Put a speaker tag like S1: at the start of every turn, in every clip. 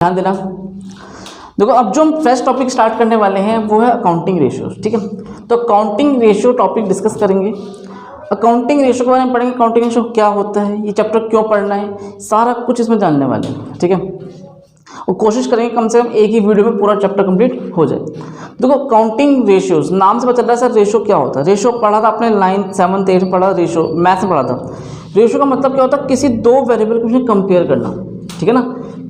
S1: ध्यान देना। देखो अब जो हम फर्स्ट टॉपिक स्टार्ट करने वाले हैं वो है अकाउंटिंग रेशियो। ठीक है, तो अकाउंटिंग रेशियो टॉपिक डिस्कस करेंगे। अकाउंटिंग रेशियो के बारे में पढ़ेंगे, अकाउंटिंग रेशियो क्या होता है, ये चैप्टर क्यों पढ़ना है, सारा कुछ इसमें जानने वाले हैं। ठीक है, और कोशिश करेंगे कम से कम एक ही वीडियो में पूरा चैप्टर कंप्लीट हो जाए। देखो अकाउंटिंग रेशियोज नाम से पता चल रहा है सर रेशियो क्या होता है। रेशियो पढ़ा था आपने 9th 7th 8th पढ़ा, रेशियो मैथ्स में पढ़ा था। रेशियो का मतलब क्या होता है, किसी दो वेरिएबल को कंपेयर करना। ठीक है ना,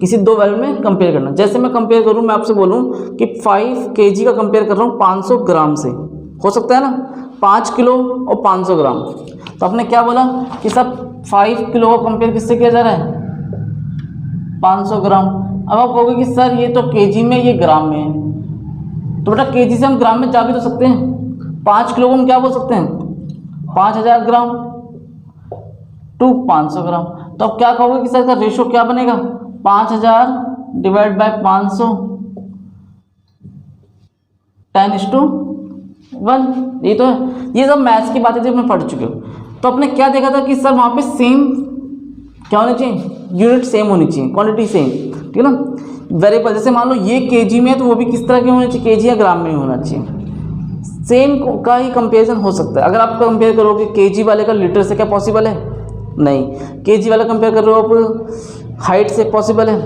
S1: किसी दो वेरिएबल में कंपेयर करना। जैसे मैं कंपेयर करूं, मैं आपसे बोलूं कि 5 kg का कंपेयर कर रहा हूं 500 ग्राम से, हो सकता है ना 5 किलो और 500 ग्राम। तो आपने क्या बोला कि सर 5 किलो का कंपेयर किससे किया जा रहा है, 500 ग्राम। अब आप कहोगे कि सर ये तो केजी में, ये ग्राम में है। तो बेटा केजी से हम ग्राम में जा भी तो सकते हैं। 5 किलो को हम क्या बोल सकते हैं, 5000 ग्राम टू 500 ग्राम। तो अब क्या कहोगे कि सर इसका रेशियो क्या बनेगा, 5000 डिवाइड बाय 500 10:1। ये तो है, ये सब मैथ्स की बातें जब मैं पढ़ चुके हो। तो आपने क्या देखा था कि सर वहाँ पे सेम क्या होनी चाहिए, यूनिट सेम होनी चाहिए, क्वांटिटी सेम। ठीक है ना, वेरिएबल जैसे मान लो ये केजी में है तो वो भी किस तरह के होने चाहिए, केजी या ग्राम में ही होना चाहिए। सेम का ही कंपेरिजन हो सकता है। अगर आप कंपेयर करोगे केजी वाले का लीटर से, क्या पॉसिबल है, नहीं। केजी वाला कंपेयर कर रहे हो आप हाइट से, पॉसिबल है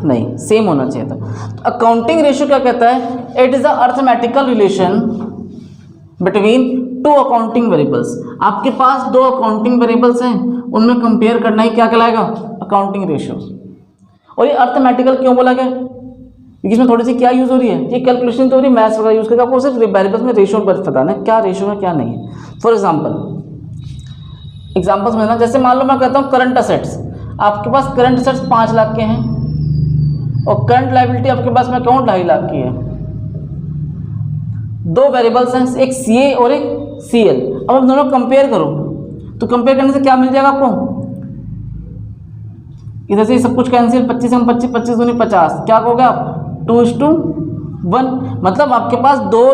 S1: नहीं, सेम होना चाहिए था। तो अकाउंटिंग रेशियो क्या कहता है, it is a arithmetical relation between two accounting variables. आपके पास दो अकाउंटिंग वेरिएबल्स हैं, उनमें कंपेयर करना ही क्या कहलाएगा, अकाउंटिंग रेशियो। और ये अर्थमेटिकल क्यों बोला गया, क्योंकि इसमें थोड़ी सी क्या यूज हो रही है, ये कैलकुलेशन तो हो रही है, मैथ्स वगैरह यूज करके आपको सिर्फ वेरिएबल्स में रेशियो बताना है, क्या रेशियो है क्या नहीं है। फॉर एग्जाम्पल समझना, जैसे मान लो मैं कहता हूँ करंट असेट्स, आपके पास करंट असेट्स 5 लाख के हैं और करंट लायबिलिटी आपके पास मैं कहूँ 2.5 लाख की है। दो वेरिएबल्स हैं, एक CA और एक CL। अब आप दोनों कंपेयर करो, तो कंपेयर करने से क्या मिल जाएगा आपको, इधर से सब कुछ कैंसिल, 25 से 25, 25 दूनी 50, क्या कहोगे आप 2:1। मतलब आपके पास दो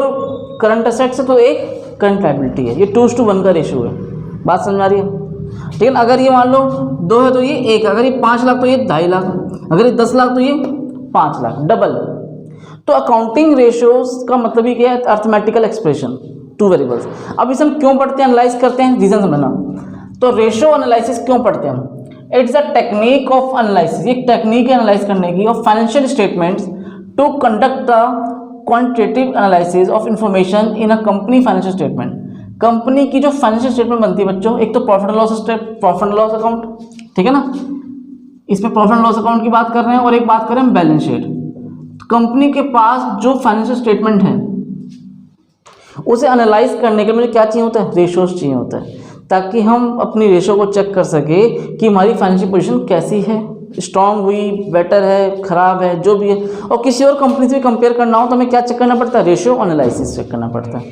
S1: करंट असेट्स है तो एक करंट लायबिलिटी है, ये 2:1 का रेशियो है। बात समझ आ रही है। ठीक है ना, अगर ये मान लो 2 है तो ये 1, अगर ये 5 लाख तो ये 2.5 लाख, अगर ये 10 लाख तो ये 5 लाख, डबल। तो अकाउंटिंग रेशियोज का मतलब ही क्या है, अर्थमेटिकल एक्सप्रेशन, टू वेरिएबल्स। अब इसे हम क्यों पढ़ते हैं, एनालाइज करते हैं, रीजन समझना। तो रेशियो एनालिसिस क्यों पढ़ते हैं हम, it's a technique of analysis, एक टेक्निक है एनालाइज करने की, of financial statements to conduct the quantitative analysis of information in a company financial statement. Company की जो फाइनेंशियल स्टेटमेंट बनती है बच्चों, एक तो प्रॉफिट एंड लॉस अकाउंट, ठीक है ना, इसमें प्रॉफिट एंड लॉस अकाउंट की बात कर रहे हैं, और एक बात करें हम बैलेंस शीट। तो कंपनी के पास जो फाइनेंशियल स्टेटमेंट है उसे एनालाइज करने के लिए मुझे क्या चाहिए होता है, रेशियोज चाहिए होता है, ताकि हम अपनी रेशियो को चेक कर सके कि हमारी फाइनेंशियल पोजीशन कैसी है, स्ट्रांग हुई, बेटर है, खराब है, जो भी है। और किसी और कंपनी से भी कंपेयर करना हो तो हमें क्या चेक करना पड़ता है, रेशियो एनालिसिस चेक करना पड़ता है।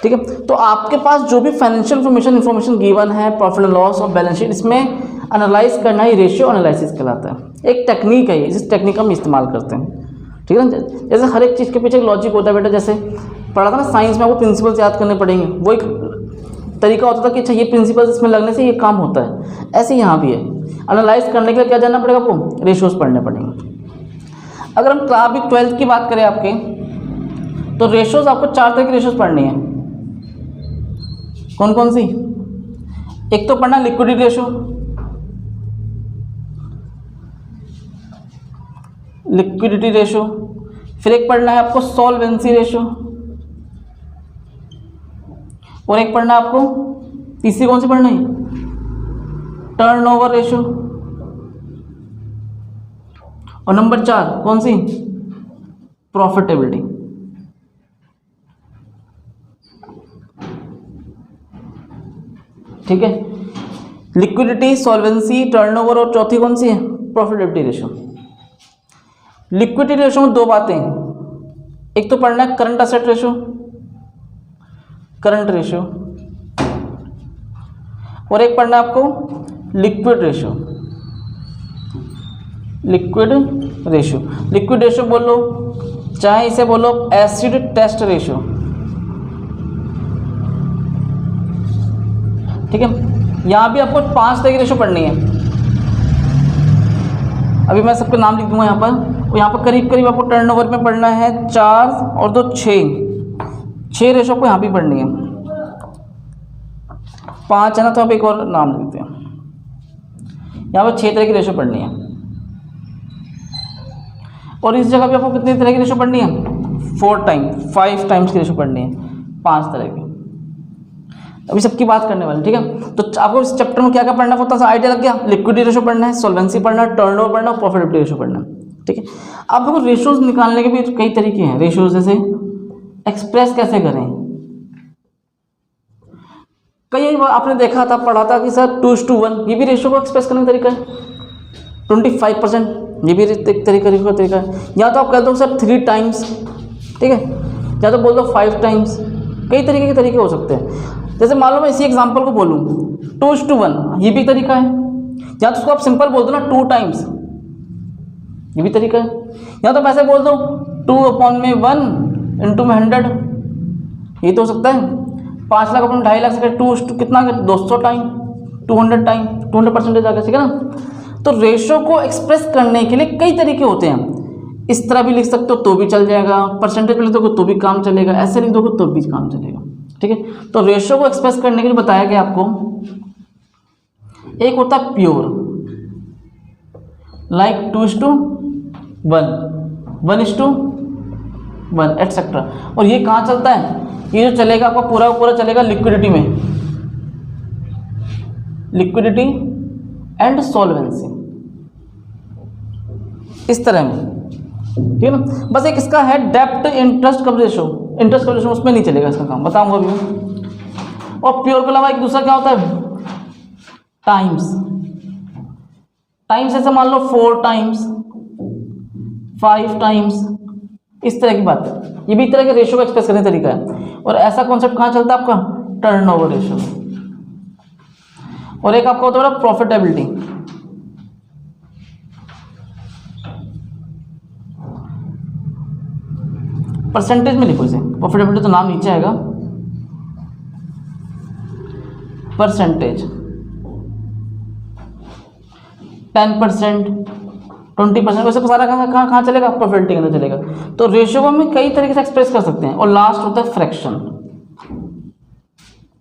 S1: ठीक है, तो आपके पास जो भी फाइनेंशियल इंफॉर्मेशन गिवन है, प्रॉफिट एंड लॉस और बैलेंस शीट, इसमें एनालाइज करना ही रेशियो एनालिसिस कहलाता है। एक टेक्निक है, इस टेक्निक का हम इस्तेमाल करते हैं। ठीक है ना, जैसे हर एक चीज़ के पीछे एक लॉजिक होता है बेटा। जैसे पढ़ा था ना साइंस में, आपको प्रिंसिपल्स याद करने पड़ेंगे, वो एक तरीका होता था कि अच्छा ये प्रिंसिपल्स इसमें लगने से ये काम होता है। ऐसे यहाँ भी है, एनालाइज करने के लिए क्या जानना पड़ेगा आपको, रेशियोज पढ़ने पड़ेंगे। अगर हम अभी 12th की बात करें आपके, तो रेशियोज आपको 4 तरह की रेशियोज पढ़नी है। कौन कौन सी, एक तो पढ़ना लिक्विडिटी रेशियो, लिक्विडिटी रेशियो, फिर एक पढ़ना है आपको सॉल्वेंसी रेशियो, और एक पढ़ना है आपको, तीसरी कौन सी पढ़ना है, टर्नओवर रेशियो, और नंबर 4 कौन सी, प्रॉफिटेबिलिटी। ठीक है, लिक्विडिटी, सॉल्वेंसी, टर्नओवर, और चौथी कौन सी है, प्रॉफिटेबिलिटी रेशियो। लिक्विडिटी रेशियो में दो बातें, एक तो पढ़ना है current asset ratio, current ratio, और एक पढ़ना है आपको liquid ratio, liquid ratio. Liquid ratio बोलो, चाहे इसे बोलो एसिड टेस्ट रेशियो। ठीक है, यहां भी आपको 5 तरह की रेशियो पढ़नी है। अभी मैं सबके नाम लिख दूंगा यहाँ पर। और यहाँ पर करीब करीब आपको टर्नओवर में पढ़ना है 4 और 2 6 रेशो आपको यहाँ भी पढ़नी है। 5 है ना, तो आप एक और नाम देते हैं, यहाँ पर 6 तरह की रेशो पढ़नी है। और इस जगह पे आपको कितनी तरह की रेशो पढ़नी है? 5 टाइम्स की रेशो पढ़नी है, 5 तरह की। अभी सबकी बात करने वाले, ठीक है। तो आपको इस चैप्टर में क्या क्या पढ़ना होता है, आइडिया लग गया। लिक्विडिटी रेशो पढ़ना है, सॉल्वेंसी पढ़ना है, टर्नओवर पढ़ना है, प्रॉफिटेबिलिटी रेशो पढ़ना है, ठीक है। अब देखो रेशोज निकालने के भी कई तरीके हैं। रेशोज जैसे एक्सप्रेस कैसे करें, कई बार आपने देखा था, पढ़ा था कि सर 2:1, ये भी रेशो को एक्सप्रेस करने का तरीका है। 25%, ये भी एक तरीका है। या तो आप कह दो सर 3 टाइम्स, ठीक है, या तो बोल दो 5 टाइम्स। कई तरीके के तरीके हो सकते हैं। जैसे मान लो मैं इसी एग्जांपल को बोलूँ 2:1, ये भी तरीका है। या तो उसको आप सिंपल बोल दो ना 2 टाइम्स, ये भी तरीका है। या तो वैसे बोल दो 2/1 × 100, ये तो हो सकता है। 5 लाख अपन 2.5 लाख से 2 कितना 200 टाइम, 200 टाइम, 200% आ गया, ठीक है ना। तो रेशो को एक्सप्रेस करने के लिए कई तरीके होते हैं। इस तरह भी लिख सकते हो तो भी चल जाएगा, परसेंटेज में लिख दोगे तो भी काम चलेगा, ऐसे लिख दोगे तो भी काम चलेगा, ठीक है। तो रेशो को एक्सप्रेस करने के लिए बताया गया आपको, एक होता है प्योर, लाइक 2:1, 1:1 एटसेट्रा। और ये कहाँ चलता है? ये जो चलेगा आपका पूरा चलेगा लिक्विडिटी में, लिक्विडिटी एंड सॉल्वेंसी, इस तरह में, ठीक है ना। बस एक इसका है डेब्ट interest coverage ratio, interest coverage ratio उसमें नहीं चलेगा इसका काम, बताऊंगा अभी। और प्योर के अलावा एक दूसरा क्या होता है? टाइम्स। टाइम्स ऐसे मान लो 4 टाइम्स, 5 टाइम्स, इस तरह की बात है। ये भी एक तरह के रेशो को एक्सप्रेस करने का तरीका है। और ऐसा कॉन्सेप्ट कहाँ चलता है आपका? Turnover ratio. और एक आपका होता है प्रॉफिटेबिलिटी। परसेंटेज में लिखो इसे, प्रॉफिटेबिलिटी तो नाम नीचे आएगा, परसेंटेज 10%, 20%, वैसे सारा कहाँ चलेगा? प्रॉफिटेबिलिटी के अंदर चलेगा। तो रेशियो को हम कई तरीके से एक्सप्रेस कर सकते हैं। और लास्ट होता है फ्रैक्शन,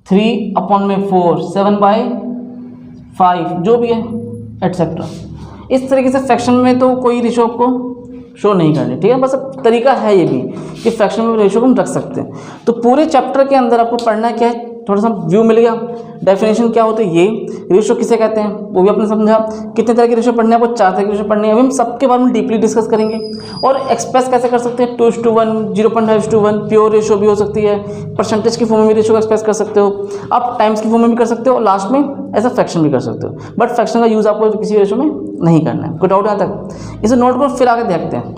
S1: 3/4, 7/5, जो भी है एटसेट्रा। इस तरीके से फ्रैक्शन में तो कोई रेशियो आपको शो नहीं करनी, ठीक है। बस तरीका है ये भी कि फ्रैक्शन में रेशियो को हम रख सकते हैं। तो पूरे चैप्टर के अंदर आपको पढ़ना क्या है, थोड़ा सा व्यू मिल गया, डेफिनेशन क्या होती है, ये रेशियो किसे कहते हैं वो भी आपने समझा, कितने तरह की रेशियो पढ़ने हैं, आपको 4 तरह की रेशियो पढ़नी है। अभी हम सबके बारे में डीपली डिस्कस करेंगे। और एक्सप्रेस कैसे कर सकते हैं, 2:1, 0.5:1, प्योर रेशियो भी हो सकती है, परसेंटेज की फॉर्म में भी रेशियो को एक्सप्रेस कर सकते हो, आप टाइम्स की फॉर्म में भी कर सकते हो, और लास्ट में ऐसा फ्रैक्शन भी कर सकते हो। बट फ्रैक्शन का यूज़ आपको किसी रेशियो में नहीं करना है। कोई डाउट यहाँ तक? इसे नोट को फिर आगे देखते हैं।